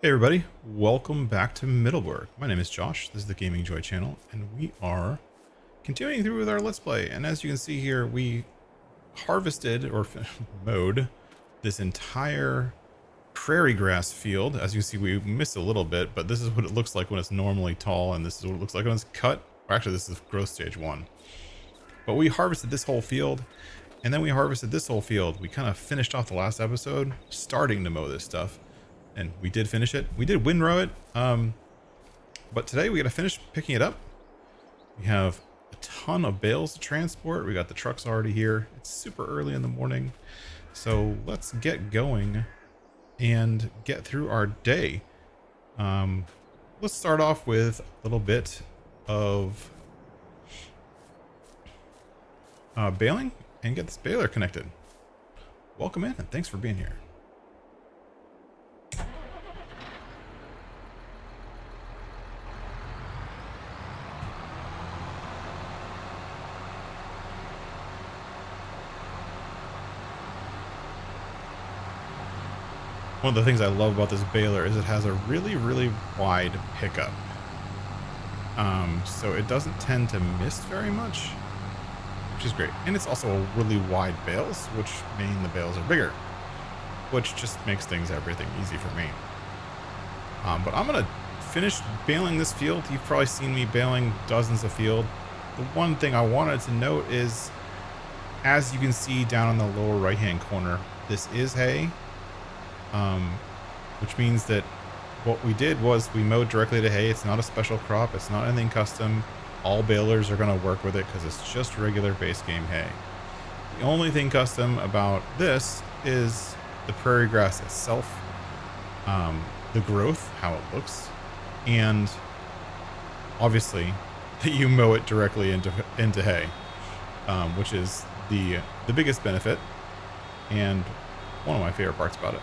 Hey everybody, welcome back to Middleburgh. My name is Josh, this is the Gaming Joy channel, and we are continuing through with our Let's Play. And as you can see here, we harvested, or mowed, this entire prairie grass field. As you can see, we missed a little bit, but this is what it looks like when it's normally tall, and this is what it looks like when it's cut. Or actually, this is growth stage 1. But we harvested this whole field, and then we harvested this whole field. We kind of finished off the last episode, starting to mow this stuff. And we did finish it. We did windrow it. But today we got to finish picking it up. We have a ton of bales to transport. We got the trucks already here. It's super early in the morning. So let's get going and get through our day. Let's start off with a little bit of baling and get this baler connected. Welcome in and thanks for being here. One of the things I love about this baler is it has a really wide pickup. So it doesn't tend to miss very much, which is great. And it's also a really wide bales, which mean the bales are bigger, which just makes everything easy for me. But I'm going to finish baling this field. You've probably seen me baling dozens of field. The one thing I wanted to note is, as you can see down in the lower right hand corner, this is hay. Which means that what we did was we mowed directly to hay. It's not a special crop. It's not anything custom. All balers are going to work with it because it's just regular base game hay. The only thing custom about this is the prairie grass itself, the growth, how it looks, and obviously that you mow it directly into hay, which is the biggest benefit and one of my favorite parts about it.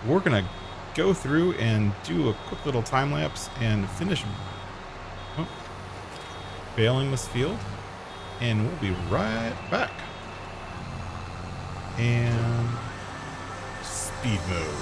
We're gonna go through and do a quick little time lapse and finish baling this field, and we'll be right back. And speed mode.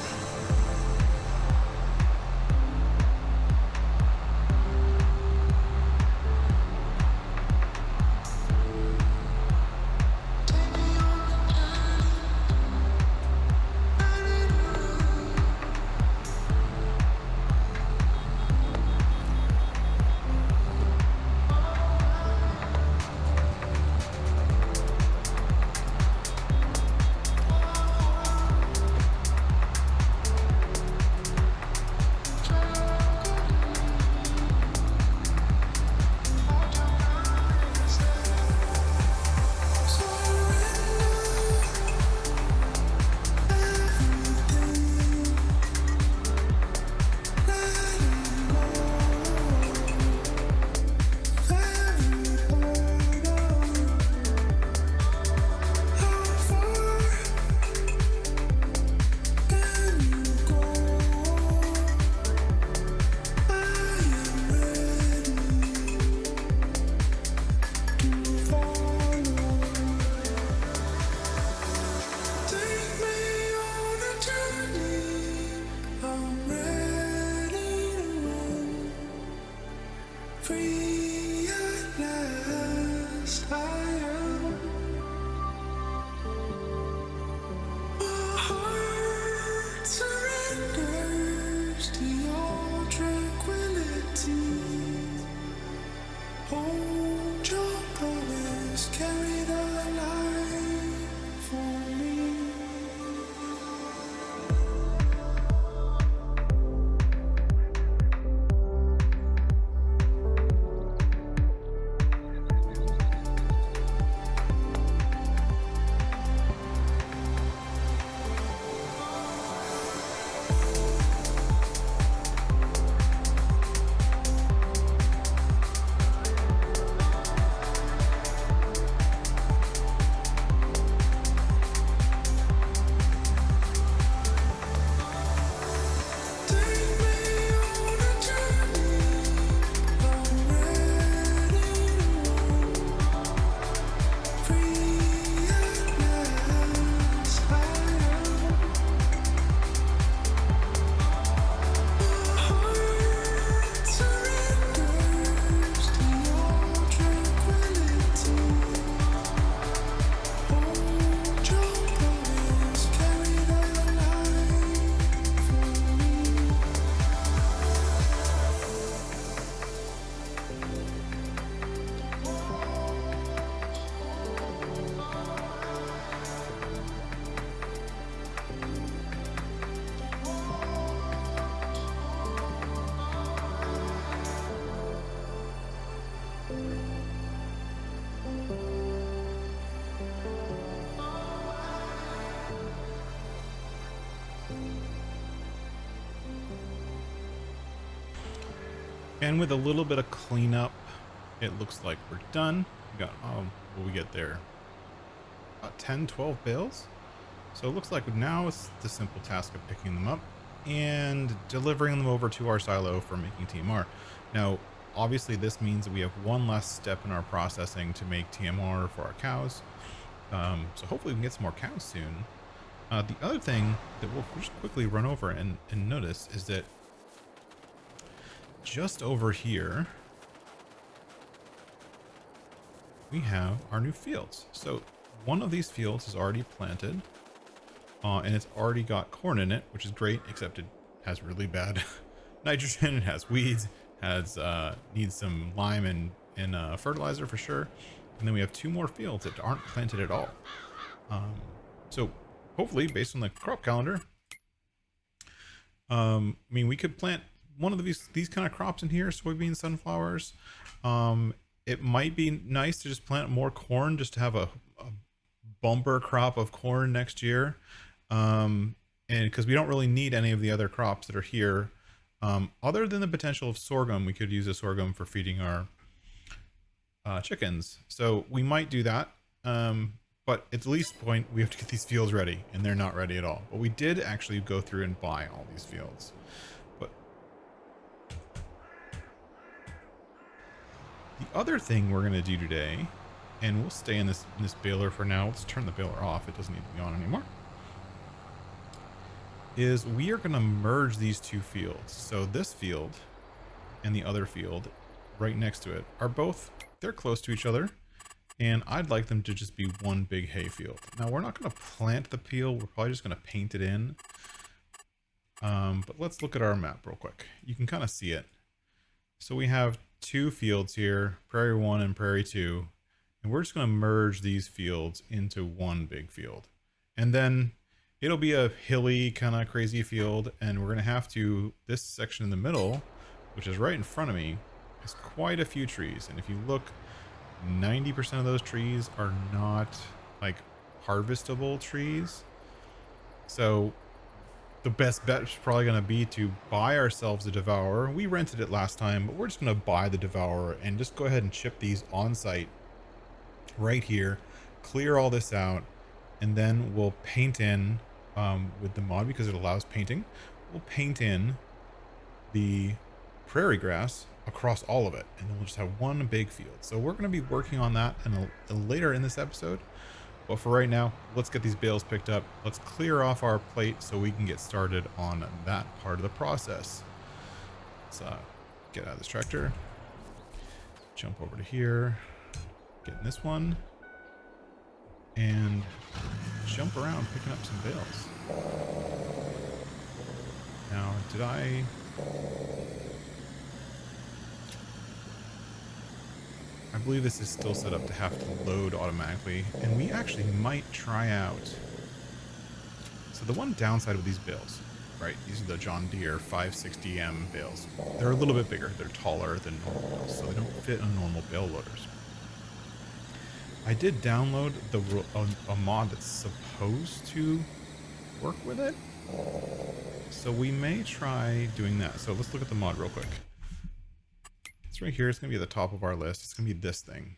And with a little bit of cleanup, it looks like we're done. We got, what do we get there? About 10, 12 bales. So it looks like now it's the simple task of picking them up and delivering them over to our silo for making TMR. Now, obviously this means that we have one less step in our processing to make TMR for our cows. So hopefully we can get some more cows soon. The other thing that we'll just quickly run over and notice is that just over here, we have our new fields. So one of these fields is already planted, and it's already got corn in it, which is great, except it has really bad nitrogen. It has weeds, needs some lime and fertilizer for sure. And then we have 2 more fields that aren't planted at all. So hopefully, based on the crop calendar, I mean, we could plant one of these kind of crops in here, soybeans, sunflowers. It might be nice to just plant more corn, just to have a bumper crop of corn next year. And because we don't really need any of the other crops that are here, other than the potential of sorghum. We could use a sorghum for feeding our chickens. So we might do that. But at the least point, we have to get these fields ready, and they're not ready at all. But we did actually go through and buy all these fields. But the other thing we're going to do today, and we'll stay in this baler for now. Let's turn the baler off. It doesn't need to be on anymore. Is we are going to merge these 2 fields. So this field and the other field right next to it are both, they're close to each other. And I'd like them to just be one big hay field. Now, we're not going to plant the peel. We're probably just going to paint it in. But let's look at our map real quick. You can kind of see it. So we have 2 fields here, Prairie 1 and Prairie 2. And we're just going to merge these fields into one big field. And then it'll be a hilly kind of crazy field. And we're going to have to, this section in the middle, which is right in front of me, is quite a few trees. And if you look, 90% of those trees are not like harvestable trees. So the best bet is probably going to be to buy ourselves a Devourer. We rented it last time, but we're just going to buy the Devourer and just go ahead and chip these on site right here, clear all this out, and then we'll paint in with the mod, because it allows painting. We'll paint in the prairie grass across all of it, and then we'll just have one big field. So we're going to be working on that later in this episode, but for right now, let's get these bales picked up. Let's clear off our plate so we can get started on that part of the process. Let's get out of this tractor, jump over to here, get in this one, and jump around picking up some bales. Now, I believe this is still set up to have to load automatically, and we actually might try out. So the one downside of these bales, right? These are the John Deere 560M bales. They're a little bit bigger. They're taller than normal bales, so they don't fit on normal bale loaders. I did download a mod that's supposed to work with it, so we may try doing that. So let's look at the mod real quick. It's right here. It's going to be at the top of our list. It's going to be this thing,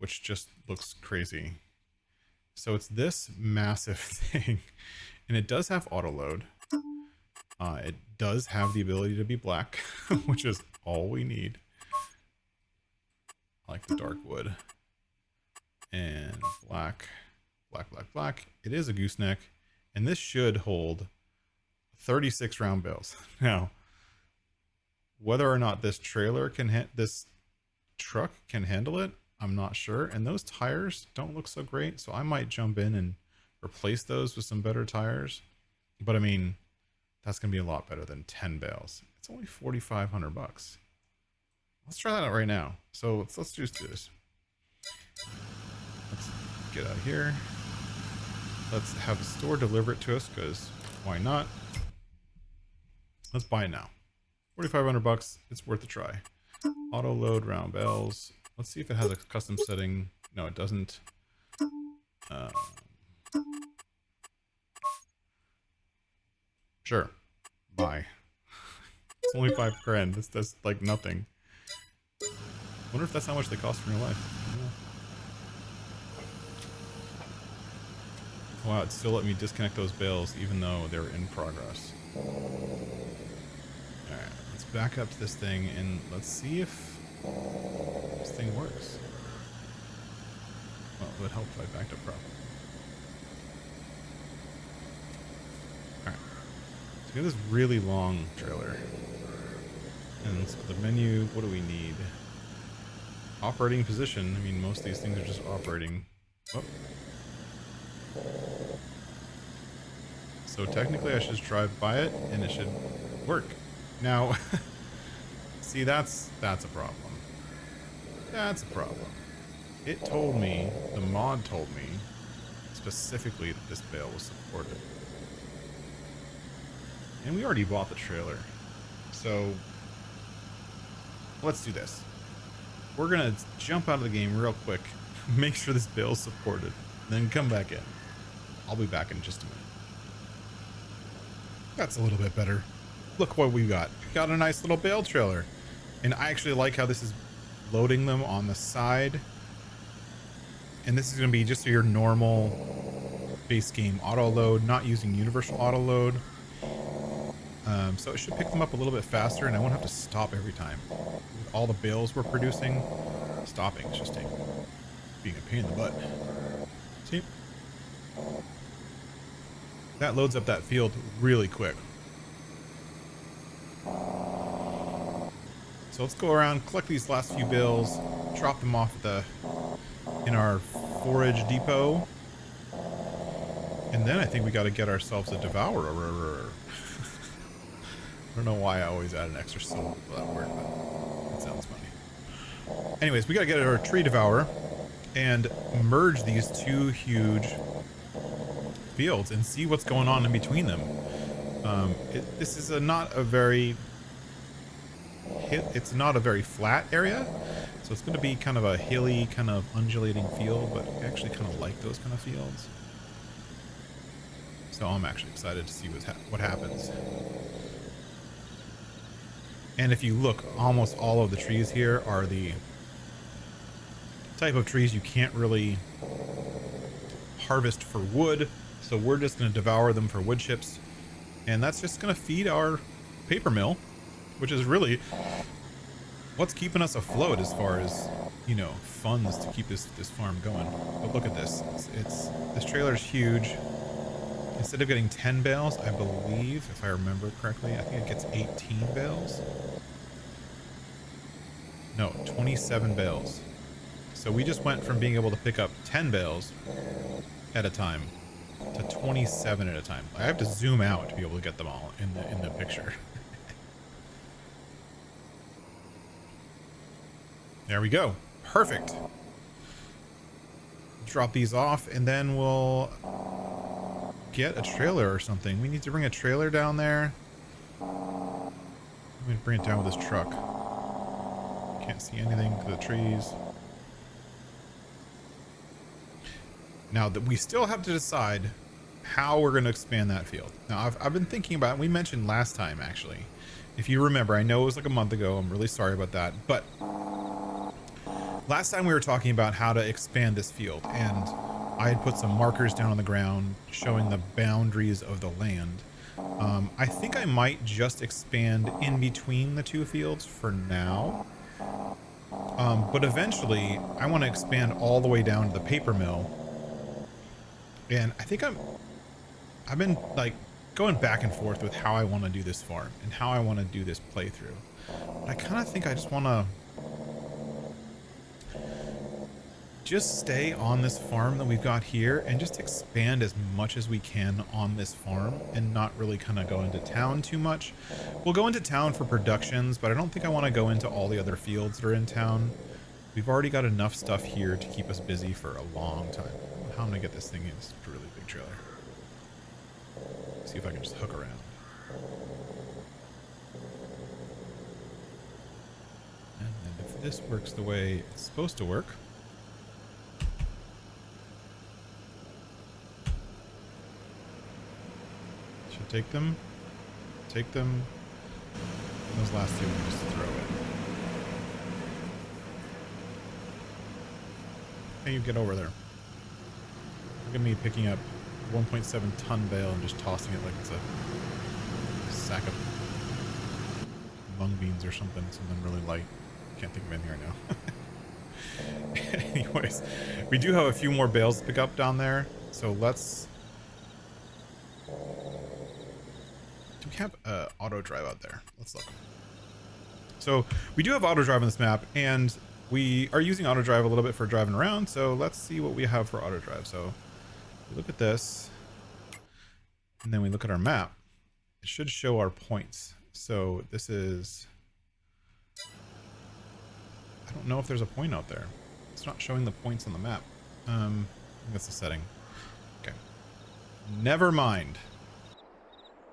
which just looks crazy. So it's this massive thing, and it does have auto load. It does have the ability to be black, which is all we need. I like the dark wood. And black, black, black, black. It is a gooseneck, and this should hold 36 round bales. Now, whether or not this trailer can this truck can handle it, I'm not sure. And those tires don't look so great, so I might jump in and replace those with some better tires. But I mean, that's gonna be a lot better than 10 bales. It's only 4,500 bucks. Let's try that out right now. So let's just do this. Let's get out of here. Let's have the store deliver it to us, because why not? Let's buy it now. 4,500 bucks. It's worth a try. Auto load round bales. Let's see if it has a custom setting. No, it doesn't. Sure. Buy. It's only 5 grand. That's like nothing. Wonder if that's how much they cost in real life. Wow, it still let me disconnect those bales even though they're in progress. Alright, let's back up to this thing and let's see if this thing works. Well, it would help if I backed up properly. Alright. So we have this really long trailer. And so the menu, what do we need? Operating position. I mean, most of these things are just operating. Oh. So technically I should just drive by it and it should work. Now, see, that's a problem. That's a problem. It told me, the mod told me, specifically that this bale was supported. And we already bought the trailer. So, let's do this. We're gonna jump out of the game real quick, make sure this bale's supported, then come back in. I'll be back in just a minute. That's a little bit better. Look what we got. We got a nice little bale trailer. And I actually like how this is loading them on the side. And this is going to be just your normal base game auto load, not using universal auto load. So it should pick them up a little bit faster and I won't have to stop every time. With all the bales we're producing, stopping is just being a pain in the butt. See? That loads up that field really quick. So let's go around, collect these last few bales, drop them off in our forage depot. And then I think we got to get ourselves a Devourer-er. I don't know why I always add an extra syllable for that word, but it sounds funny. Anyways, we got to get our Tree Devourer and merge these two huge fields and see what's going on in between them. This is not a very flat area, so it's going to be kind of a hilly, kind of undulating field, but I actually kind of like those kind of fields. So I'm actually excited to see what happens. And if you look, almost all of the trees here are the type of trees you can't really harvest for wood. So we're just going to devour them for wood chips. And that's just going to feed our paper mill, which is really what's keeping us afloat as far as, you know, funds to keep this farm going. But look at this. This trailer's huge. Instead of getting 10 bales, I believe, if I remember correctly, I think it gets 18 bales. No, 27 bales. So we just went from being able to pick up 10 bales at a time to 27 at a time. I have to zoom out to be able to get them all in the picture. There we go. Perfect. Drop these off and then we'll get a trailer or something. We need to bring a trailer down there. Let me bring it down with this truck. Can't see anything to the trees. Now that we still have to decide how we're going to expand that field. Now I've been thinking about it. We mentioned last time, actually, if you remember, I know it was like a month ago. I'm really sorry about that. But last time we were talking about how to expand this field, and I had put some markers down on the ground showing the boundaries of the land. I think I might just expand in between the two fields for now. But eventually I want to expand all the way down to the paper mill. And I think I've been like going back and forth with how I want to do this farm and how I want to do this playthrough. But I kind of think I just want to just stay on this farm that we've got here and just expand as much as we can on this farm and not really kind of go into town too much. We'll go into town for productions, but I don't think I want to go into all the other fields that are in town. We've already got enough stuff here to keep us busy for a long time. How I'm gonna get this thing in? It's a really big trailer. See if I can just hook around. And then if this works the way it's supposed to work, should take them take them. And those last two we can just throw in. How you get over there? Look at me picking up 1.7 ton bale and just tossing it like it's a sack of mung beans or something really light. Can't think of anything right now. Anyways, we do have a few more bales to pick up down there, so let's... Do we have auto drive out there? Let's look. So we do have auto drive on this map, and we are using auto drive a little bit for driving around, so let's see what we have for auto drive. So we look at this, and then we look at our map. It should show our points. So this is... I don't know if there's a point out there. It's not showing the points on the map. I think that's the setting. Okay. Never mind.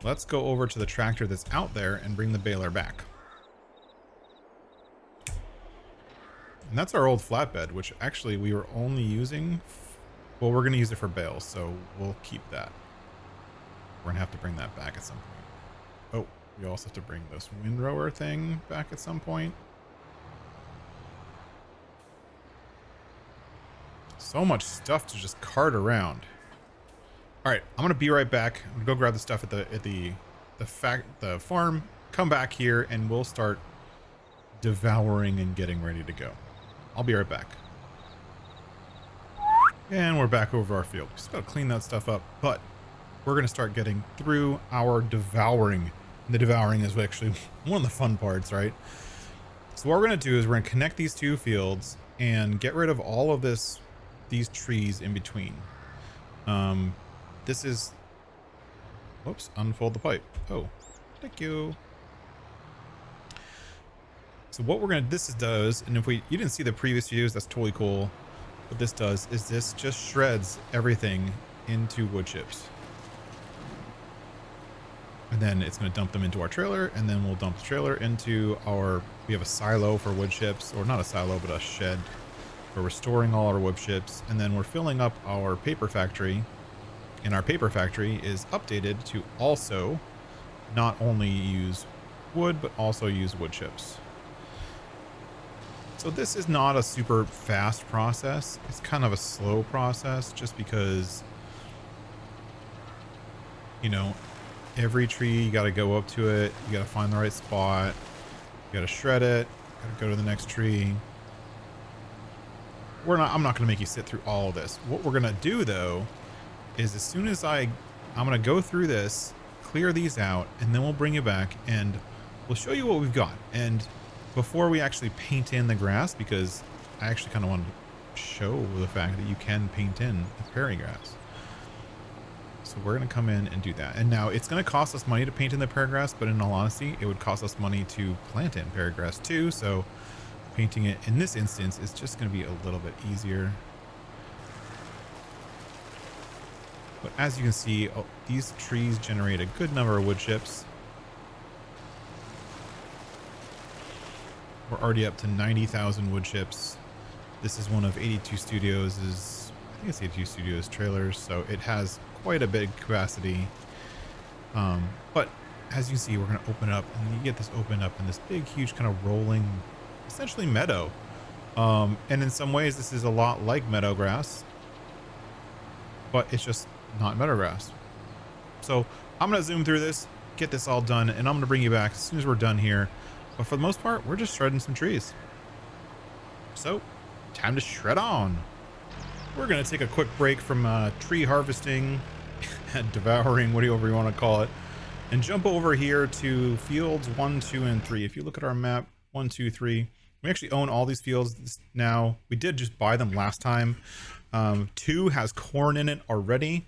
Let's go over to the tractor that's out there and bring the baler back. And that's our old flatbed, which actually we were only using... Well, we're going to use it for bales, so we'll keep that. We're going to have to bring that back at some point. Oh, we also have to bring this windrower thing back at some point. So much stuff to just cart around. All right, I'm gonna be right back. I'm gonna go grab the stuff at the farm. Come back here, and we'll start devouring and getting ready to go. I'll be right back. And we're back over our field. Just gotta clean that stuff up, but we're gonna start getting through our devouring. And the devouring is actually one of the fun parts, right? So what we're gonna do is we're gonna connect these two fields and get rid of all of these trees in between. This is... Whoops, unfold the pipe. Oh, thank you. So what we're gonna... This does, and if you didn't see the previous videos, that's totally cool. What this does is this just shreds everything into wood chips. And then it's gonna dump them into our trailer, and then we'll dump the trailer into our... We have a silo for wood chips, or not a silo, but a shed. Where we're storing all our wood chips, and then we're filling up our paper factory, and our paper factory is updated to also not only use wood but also use wood chips. So this is not a super fast process. It's kind of a slow process just because, you know, every tree you got to go up to it, you got to find the right spot, you got to shred it, got to go to the next tree. I'm not going to make you sit through all of this. What we're going to do though is as soon as I'm going to go through this, clear these out, and then we'll bring you back and we'll show you what we've got. And before we actually paint in the grass, because I actually kind of want to show the fact that you can paint in the prairie grass. So we're going to come in and do that. And now it's going to cost us money to paint in the prairie grass, but in all honesty, it would cost us money to plant in prairie grass too. So painting it in this instance is just going to be a little bit easier. But as you can see, these trees generate a good number of wood chips. We're already up to 90,000 wood chips. This is one of 82 Studios', I think it's 82 Studios trailers, so it has quite a big capacity. But as you see, we're going to open it up, and you get this opened up in this big, huge kind of rolling, essentially meadow. And in some ways, this is a lot like meadow grass, but it's just not meadow grass. So I'm going to zoom through this, get this all done, and I'm going to bring you back as soon as we're done here. But for the most part, we're just shredding some trees. So time to shred on. We're going to take a quick break from tree harvesting and devouring, whatever you want to call it, and jump over here to fields 1, 2, and 3. If you look at our map, 1, 2, 3, we actually own all these fields now. We did just buy them last time. 2 has corn in it already.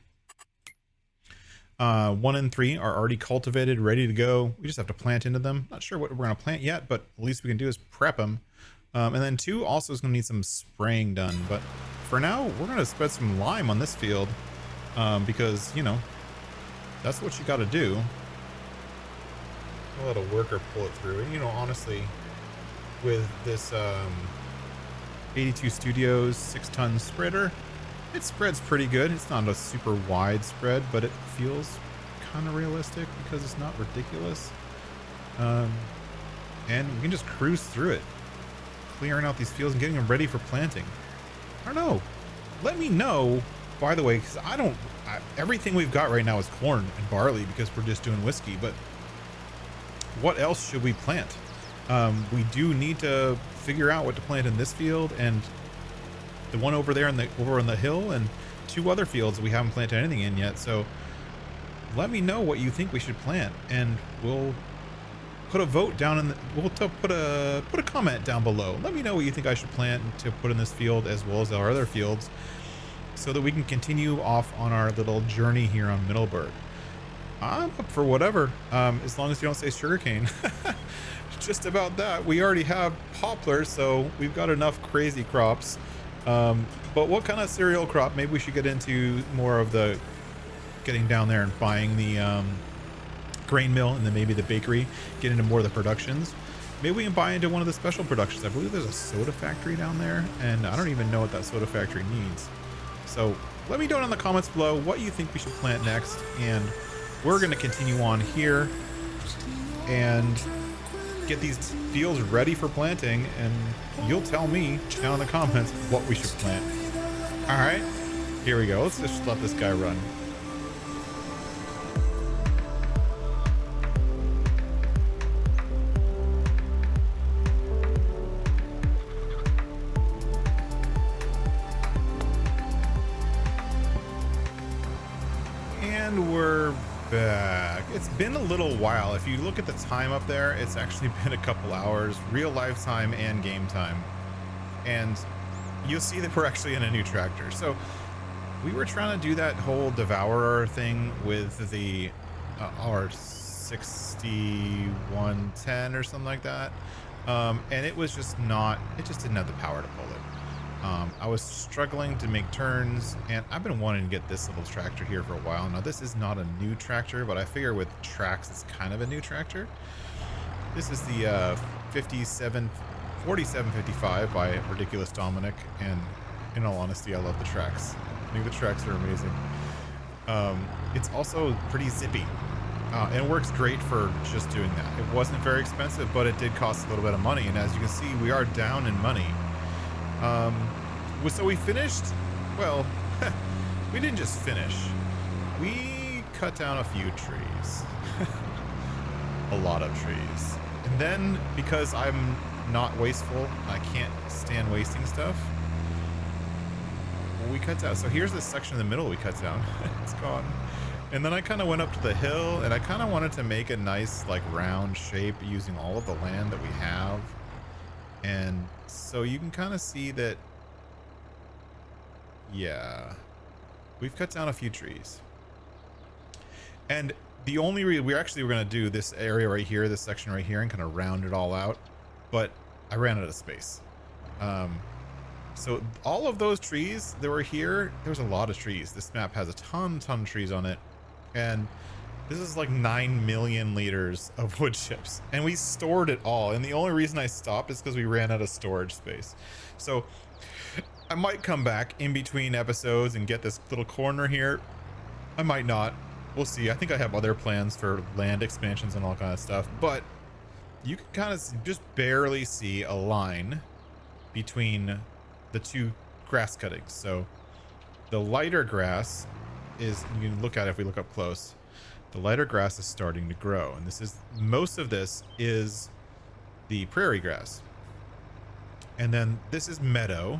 1 and 3 are already cultivated, ready to go. We just have to plant into them. Not sure what we're going to plant yet, but at least we can do is prep them. And then 2 also is going to need some spraying done. But for now, we're going to spread some lime on this field because, you know, that's what you got to do. I'll let a worker pull it through. And, you know, honestly, with this 82 Studios 6-ton spreader, it spreads pretty good. It's not a super wide spread, but it feels kind of realistic because it's not ridiculous. And we can just cruise through it, clearing out these fields and getting them ready for planting. I don't know. Let me know, by the way, because everything we've got right now is corn and barley because we're just doing whiskey, but what else should we plant? We do need to figure out what to plant in this field and the one over there over on the hill, and 2 other fields we haven't planted anything in yet. So let me know what you think we should plant, and we'll put a vote down in the, we'll put a comment down below. Let me know what you think I should plant to put in this field as well as our other fields, so that we can continue off on our little journey here on Middleburgh. I'm up for whatever, as long as you don't say sugarcane. Just about that. We already have poplar, so we've got enough crazy crops. But what kind of cereal crop? Maybe we should get into more of the getting down there and buying the grain mill and then maybe the bakery, get into more of the productions. Maybe we can buy into one of the special productions. I believe there's a soda factory down there, and I don't even know what that soda factory needs. So let me know in the comments below what you think we should plant next, and we're going to continue on here and get these fields ready for planting, and you'll tell me down in the comments what we should plant. All right, here we go. Let's just let this guy run. And we're back. It's been a little while. If you look at the time up there, it's actually been a couple hours, real life time and game time. And you'll see that we're actually in a new tractor. So we were trying to do that whole Devourer thing with the R6110 or something like that. And it was just not, it just didn't have the power to pull it. I was struggling to make turns, and I've been wanting to get this little tractor here for a while. Now, this is not a new tractor, but I figure with tracks, it's kind of a new tractor. This is the 4755 by Ridiculous Dominic, and in all honesty, I love the tracks. I think the tracks are amazing. It's also pretty zippy, and it works great for just doing that. It wasn't very expensive, but it did cost a little bit of money, and as you can see, we are down in money. So we finished, well, we didn't just finish. We cut down a few trees. A lot of trees. And then, because I'm not wasteful, I can't stand wasting stuff, we cut down. So here's this section in the middle we cut down. It's gone. And then I kind of went up to the hill, and I kind of wanted to make a nice, like, round shape using all of the land that we have. And so you can kind of see that, yeah, we've cut down a few trees. And the only reason we're going to do this area right here, this section right here, and kind of round it all out, but I ran out of space. So all of those trees that were here, there's a lot of trees. This map has a ton of trees on it, and this is like 9 million liters of wood chips, and we stored it all. And the only reason I stopped is because we ran out of storage space. So I might come back in between episodes and get this little corner here. I might not. We'll see. I think I have other plans for land expansions and all kind of stuff, but you can kind of just barely see a line between the 2 grass cuttings. So the lighter grass is, you can look at it if we look up close. The lighter grass is starting to grow, and this is, most of this is the prairie grass. And then this is meadow.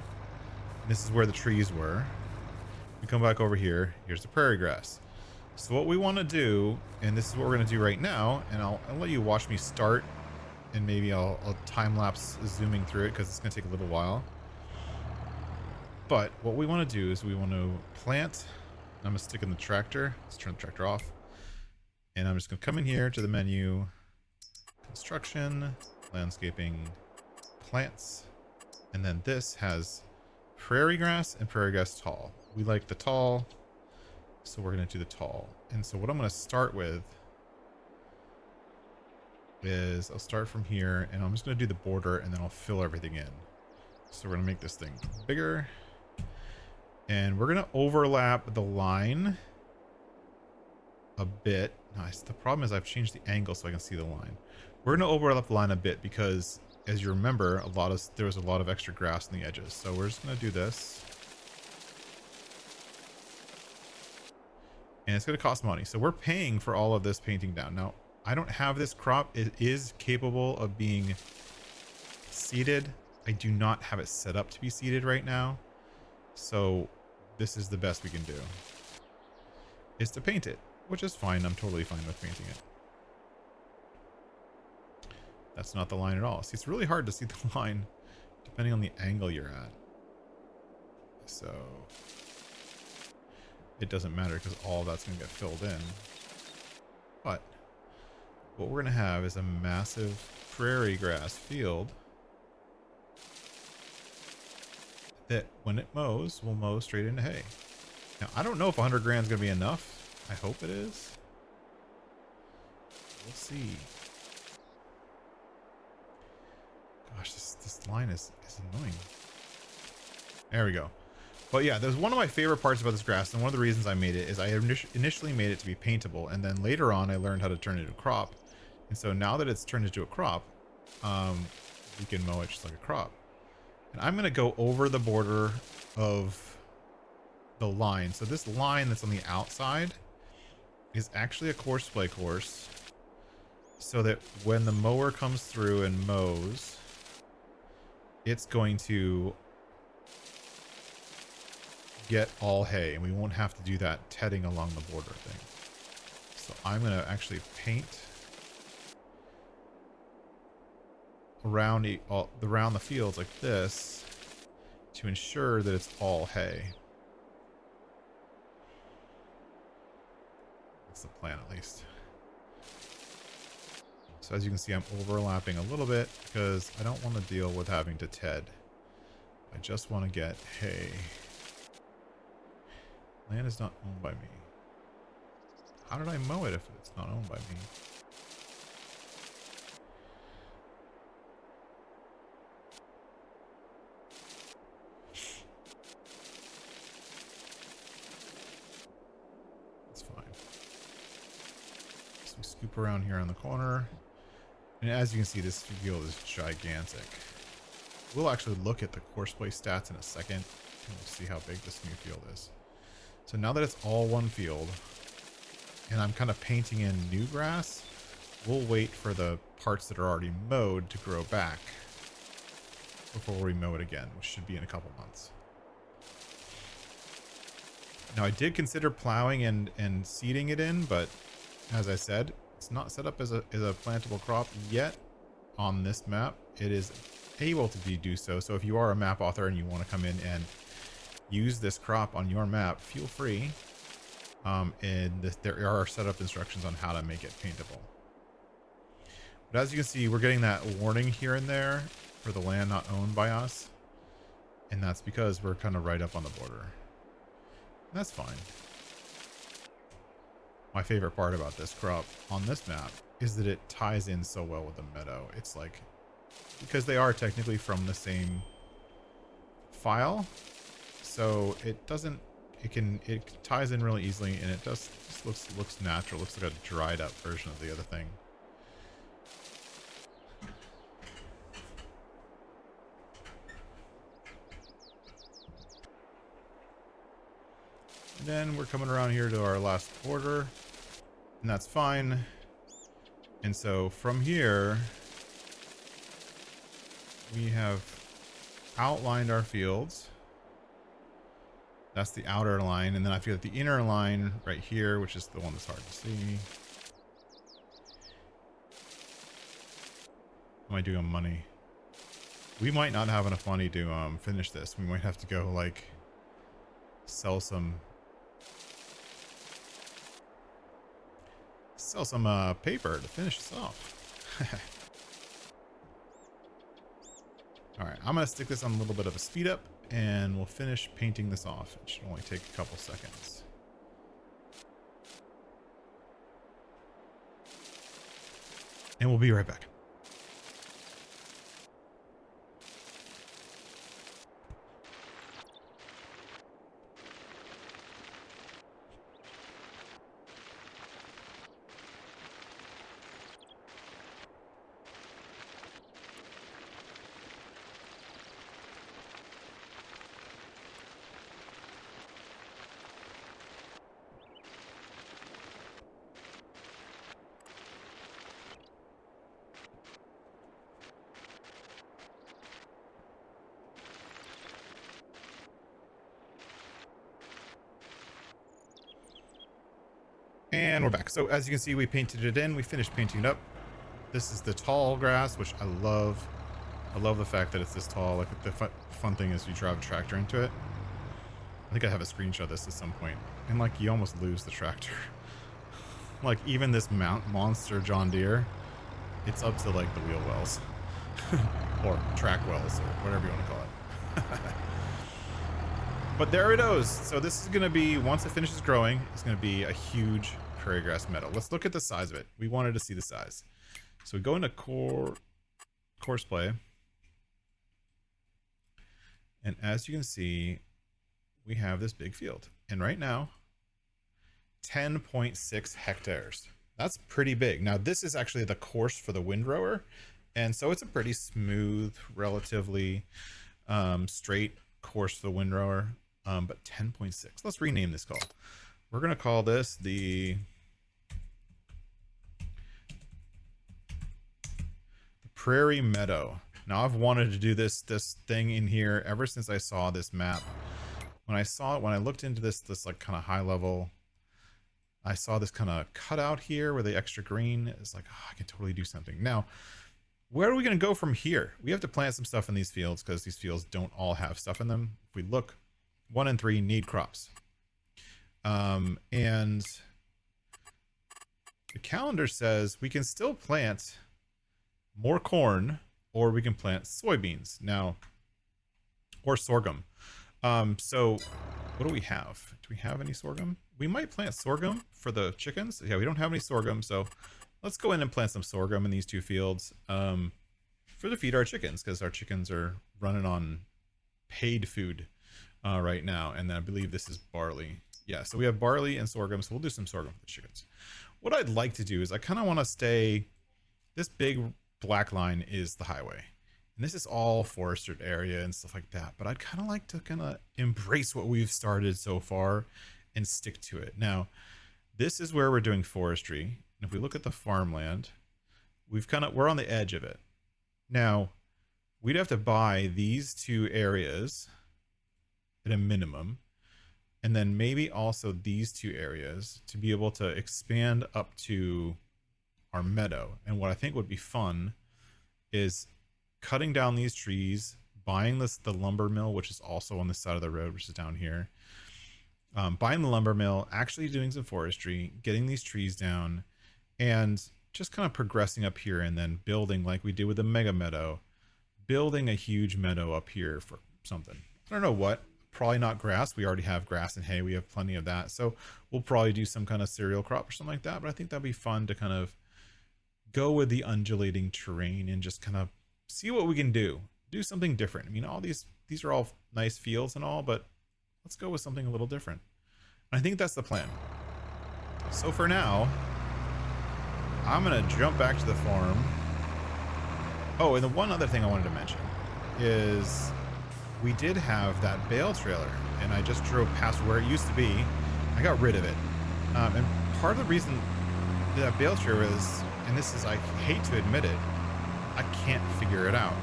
This is where the trees were. We come back over here. Here's the prairie grass. So what we want to do, and this is what we're going to do right now, and I'll let you watch me start, and maybe I'll time lapse zooming through it because it's going to take a little while. But what we want to do is we want to plant. I'm going to stick in the tractor. Let's turn the tractor off. And I'm just going to come in here to the menu, construction, landscaping, plants, and then this has prairie grass and prairie grass tall. We like the tall, so we're going to do the tall. And so what I'm going to start with is I'll start from here, and I'm just going to do the border, and then I'll fill everything in. So we're going to make this thing bigger, and we're going to overlap the line a bit, Nice. The problem is I've changed the angle so I can see the line. We're going to overlap the line a bit because, as you remember, there was a lot of extra grass in the edges. So we're just going to do this. And it's going to cost money. So we're paying for all of this painting down. Now, I don't have this crop. It is capable of being seeded. I do not have it set up to be seeded right now. So this is the best we can do. Is to paint it, which is fine. I'm totally fine with painting it. That's not the line at all. See, it's really hard to see the line depending on the angle you're at. So it doesn't matter because all of that's going to get filled in. But what we're going to have is a massive prairie grass field that when it mows, will mow straight into hay. Now, I don't know if 100 grand is going to be enough. I hope it is. We'll see. Gosh, this line is annoying. There we go. But yeah, there's one of my favorite parts about this grass, and one of the reasons I made it is I initially made it to be paintable, and then later on I learned how to turn it into a crop. And so now that it's turned into a crop, we can mow it just like a crop. And I'm going to go over the border of the line. So this line that's on the outside is actually a course play course, so that when the mower comes through and mows, it's going to get all hay, and we won't have to do that tedding along the border thing. So I'm going to actually paint around the fields like this to ensure that it's all hay. That's the plan, at least. So as you can see, I'm overlapping a little bit because I don't want to deal with having to ted. I just want to get hay. Land is not owned by me. How did I mow it if it's not owned by me? That's fine. So we scoop around here on the corner. And as you can see, this field is gigantic. We'll actually look at the course play stats in a second, and we'll see how big this new field is. So now that it's all one field, and I'm kind of painting in new grass, we'll wait for the parts that are already mowed to grow back before we mow it again, which should be in a couple months. Now I did consider plowing and seeding it in, but as I said, it's not set up as a plantable crop yet on this map. It is able to do so. So if you are a map author and you want to come in and use this crop on your map, feel free. There are setup instructions on how to make it paintable. But as you can see, we're getting that warning here and there for the land not owned by us. And that's because we're kind of right up on the border. That's fine. My favorite part about this crop on this map is that it ties in so well with the meadow. It's like, because they are technically from the same file, so it doesn't, it ties in really easily, and it just looks natural. Looks like a dried up version of the other thing. And then we're coming around here to our last border, and that's fine. And so from here, we have outlined our fields. That's the outer line, and then I feel that the inner line right here, which is the one that's hard to see. Am I doing on money? We might not have enough money to finish this. We might have to go like sell some paper to finish this off. All right, I'm gonna stick this on a little bit of a speed up, and we'll finish painting this off. It should only take a couple seconds. And we'll be right back. And we're back. So as you can see, we painted it in. We finished painting it up. This is the tall grass, which I love. I love the fact that it's this tall. Like the fun thing is you drive a tractor into it. I think I have a screenshot of this at some point. And like you almost lose the tractor. Like even this monster John Deere, it's up to like the wheel wells. Or track wells or whatever you want to call it. But there it is. So this is going to be, once it finishes growing, it's going to be a huge prairie grass meadow. Let's look at the size of it. We wanted to see the size. So we go into course play. And as you can see, we have this big field. And right now, 10.6 hectares. That's pretty big. Now this is actually the course for the windrower. And so it's a pretty smooth, relatively straight course for the windrower. But 10.6. Let's rename this call. We're going to call this the Prairie Meadow. Now I've wanted to do this thing in here ever since I saw this map. When I looked into this like kind of high level, I saw this kind of cutout here with the extra green. It's like, oh, I can totally do something. Now, where are we going to go from here? We have to plant some stuff in these fields because these fields don't all have stuff in them. If we look, 1 and 3 need crops. And the calendar says we can still plant more corn, or we can plant soybeans now, or sorghum. So what do we have? Do we have any sorghum? We might plant sorghum for the chickens. Yeah, we don't have any sorghum, so let's go in and plant some sorghum in these 2 fields for to feed our chickens, because our chickens are running on paid food right now. And then I believe this is barley. Yeah, so we have barley and sorghum, so we'll do some sorghum for the chickens. What I'd like to do is I kind of want to stay, this big black line is the highway. And this is all forested area and stuff like that. But I'd kind of like to kind of embrace what we've started so far and stick to it. Now, this is where we're doing forestry. And if we look at the farmland, we're on the edge of it. Now, we'd have to buy these 2 areas at a minimum. And then maybe also these 2 areas to be able to expand up to our meadow. And what I think would be fun is cutting down these trees, buying the lumber mill, which is also on the side of the road, which is down here. Buying the lumber mill, actually doing some forestry, getting these trees down, and just kind of progressing up here, and then building like we did with the mega meadow, building a huge meadow up here for something. I don't know what. Probably not grass. We already have grass and hay. We have plenty of that. So we'll probably do some kind of cereal crop or something like that. But I think that'd be fun to kind of go with the undulating terrain and just kind of see what we can do. Do something different. I mean, all these are all nice fields and all, but let's go with something a little different. And I think that's the plan. So for now, I'm going to jump back to the farm. Oh, and the one other thing I wanted to mention is we did have that bale trailer, and I just drove past where it used to be. I got rid of it. And part of the reason that bale trailer is, and this is, I hate to admit it, I can't figure it out.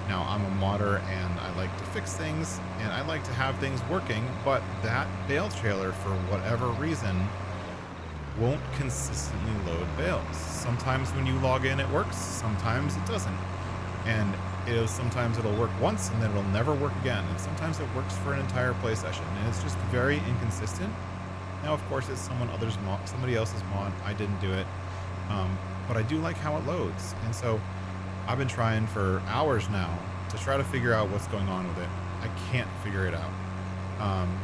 Now, I'm a modder and I like to fix things and I like to have things working, but that bale trailer, for whatever reason, won't consistently load bales. Sometimes when you log in, it works. Sometimes it doesn't. And sometimes it'll work once and then it'll never work again. And sometimes it works for an entire play session, and it's just very inconsistent. Now, of course, it's somebody else's mod. I didn't do it. But I do like how it loads. And so I've been trying for hours now to try to figure out what's going on with it. I can't figure it out.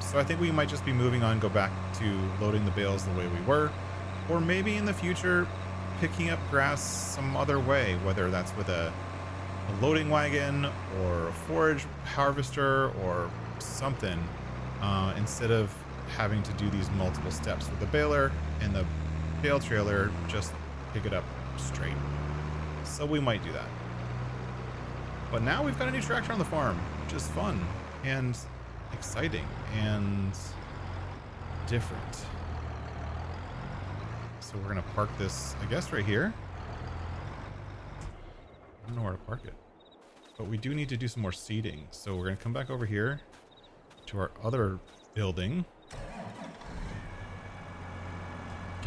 So I think we might just be moving on, go back to loading the bales the way we were, or maybe in the future picking up grass some other way, whether that's with a loading wagon or a forage harvester or something, instead of having to do these multiple steps with the baler and the bale trailer, just pick it up straight. So we might do that. But now we've got a new tractor on the farm, which is fun and exciting and different. So we're gonna park this, I guess, right here. I don't know where to park it, but we do need to do some more seeding. So we're gonna come back over here to our other building,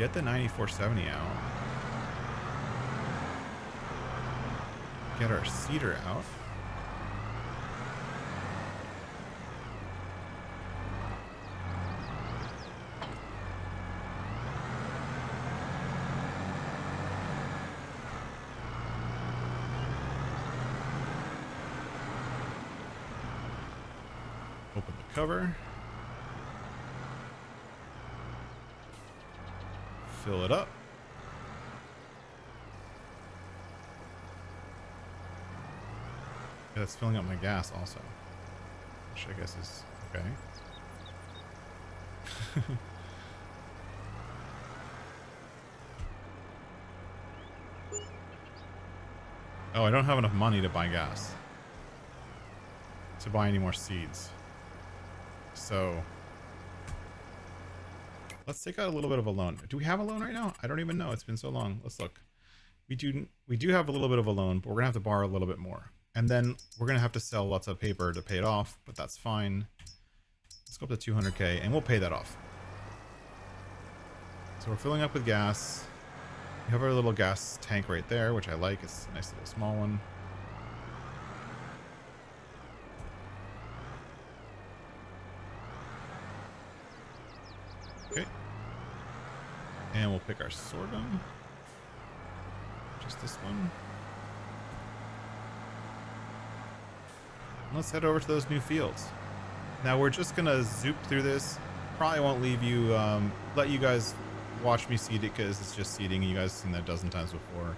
get the 9470 out. Get our seeder out. Open the cover. Fill it up. Yeah, that's filling up my gas also, which I guess is okay. Oh, I don't have enough money to buy gas, to buy any more seeds. So let's take out a little bit of a loan. Do we have a loan right now? I don't even know. It's been so long. Let's look. We do have a little bit of a loan, but we're gonna have to borrow a little bit more. And then we're gonna have to sell lots of paper to pay it off, but that's fine. Let's go up to 200K and we'll pay that off. So we're filling up with gas. We have our little gas tank right there, which I like. It's a nice little small one. Okay. And we'll pick our sorghum. Just this one. Let's head over to those new fields. Now we're just gonna zoop through this. Probably won't leave you, let you guys watch me seed it because it's just seeding. You guys have seen that a dozen times before.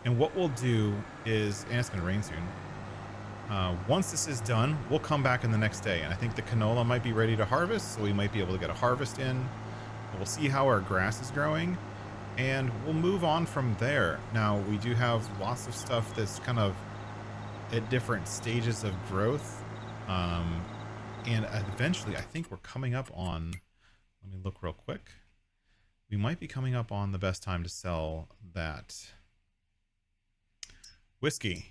And what we'll do is, and it's gonna rain soon. Once this is done, we'll come back in the next day. And I think the canola might be ready to harvest, so we might be able to get a harvest in. We'll see how our grass is growing and we'll move on from there. Now we do have lots of stuff that's kind of at different stages of growth. And eventually I think we're coming up on, let me look real quick. We might be coming up on the best time to sell that whiskey,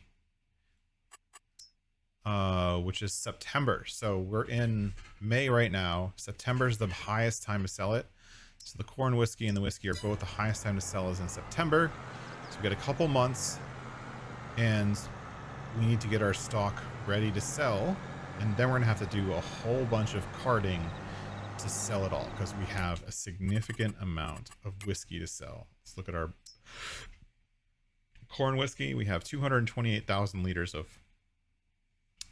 which is September. So we're in May right now. September is the highest time to sell it. So the corn whiskey and the whiskey are both the highest time to sell is in September. So we got a couple months and we need to get our stock ready to sell. And then we're gonna have to do a whole bunch of carting to sell it all because we have a significant amount of whiskey to sell. Let's look at our corn whiskey. We have 228,000 liters of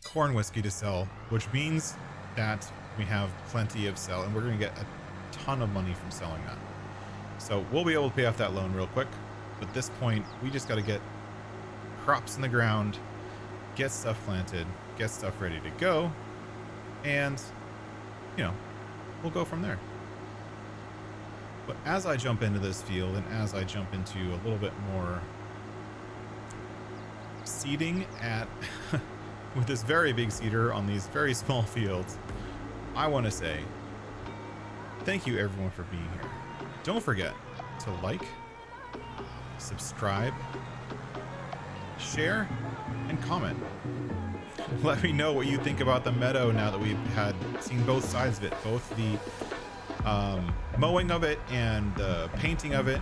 corn whiskey to sell, which means that we have plenty of sell and we're going to get a ton of money from selling that. So we'll be able to pay off that loan real quick. But at this point, we just got to get crops in the ground, get stuff planted, get stuff ready to go, and, you know, we'll go from there. But as I jump into this field and as I jump into a little bit more seeding at with this very big seeder on these very small fields, I want to say thank you everyone for being here. Don't forget to like, subscribe, share, and comment. Let me know what you think about the meadow now that we've seen both sides of it, both the mowing of it and the painting of it.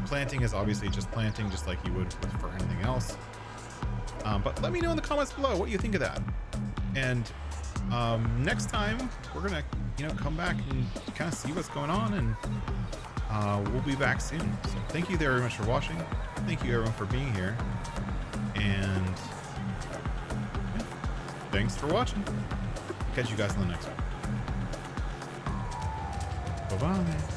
Planting is obviously just planting, just like you would for anything else. But let me know in the comments below what you think of that. And next time we're gonna, come back and kind of see what's going on, and we'll be back soon. So thank you very much for watching. Thank you everyone for being here, and yeah, thanks for watching. Catch you guys in the next one. Bye bye.